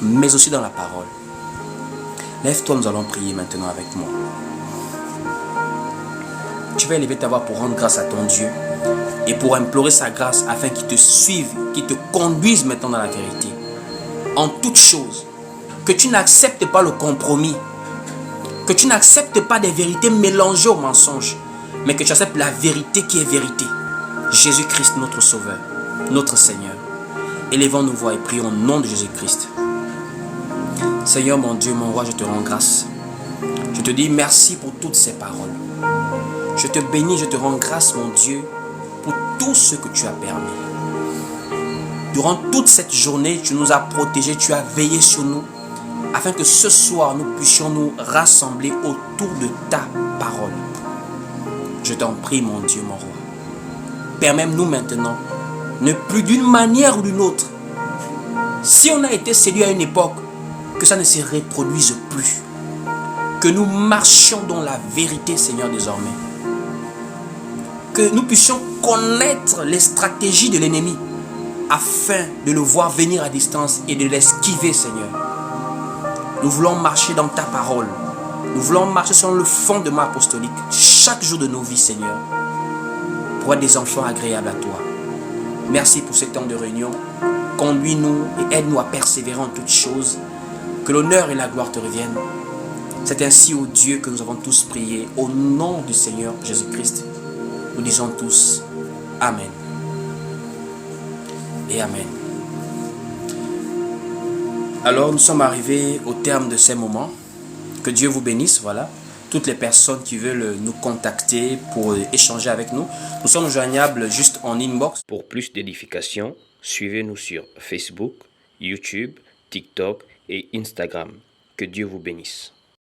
mais aussi dans la parole. Lève-toi, nous allons prier maintenant avec moi. Tu vas élever ta voix pour rendre grâce à ton Dieu et pour implorer sa grâce afin qu'il te suive, qu'il te conduise maintenant dans la vérité. En toutes choses, que tu n'acceptes pas le compromis, que tu n'acceptes pas des vérités mélangées aux mensonges, mais que tu acceptes la vérité qui est vérité. Jésus-Christ, notre Sauveur, notre Seigneur. Élevons nos voix et prions au nom de Jésus-Christ. Seigneur, mon Dieu, mon roi, je te rends grâce. Je te dis merci pour toutes ces paroles. Je te bénis, je te rends grâce, mon Dieu, pour tout ce que tu as permis. Durant toute cette journée, tu nous as protégés, tu as veillé sur nous, afin que ce soir, nous puissions nous rassembler autour de ta parole. Je t'en prie, mon Dieu, mon roi. Permets-nous maintenant, ne plus d'une manière ou d'une autre, si on a été séduit à une époque, que ça ne se reproduise plus. Que nous marchions dans la vérité, Seigneur, désormais. Que nous puissions connaître les stratégies de l'ennemi, afin de le voir venir à distance et de l'esquiver, Seigneur. Nous voulons marcher dans ta parole. Nous voulons marcher sur le fondement apostolique chaque jour de nos vies, Seigneur, pour être des enfants agréables à toi. Merci pour ce temps de réunion. Conduis-nous et aide-nous à persévérer en toutes choses. Que l'honneur et la gloire te reviennent. C'est ainsi, ô Dieu, que nous avons tous prié. Au nom du Seigneur Jésus-Christ, nous disons tous Amen. Et Amen. Alors, nous sommes arrivés au terme de ces moments. Que Dieu vous bénisse, voilà. Toutes les personnes qui veulent nous contacter pour échanger avec nous, nous sommes joignables juste en inbox. Pour plus d'édification, suivez-nous sur Facebook, YouTube, TikTok et Instagram. Que Dieu vous bénisse.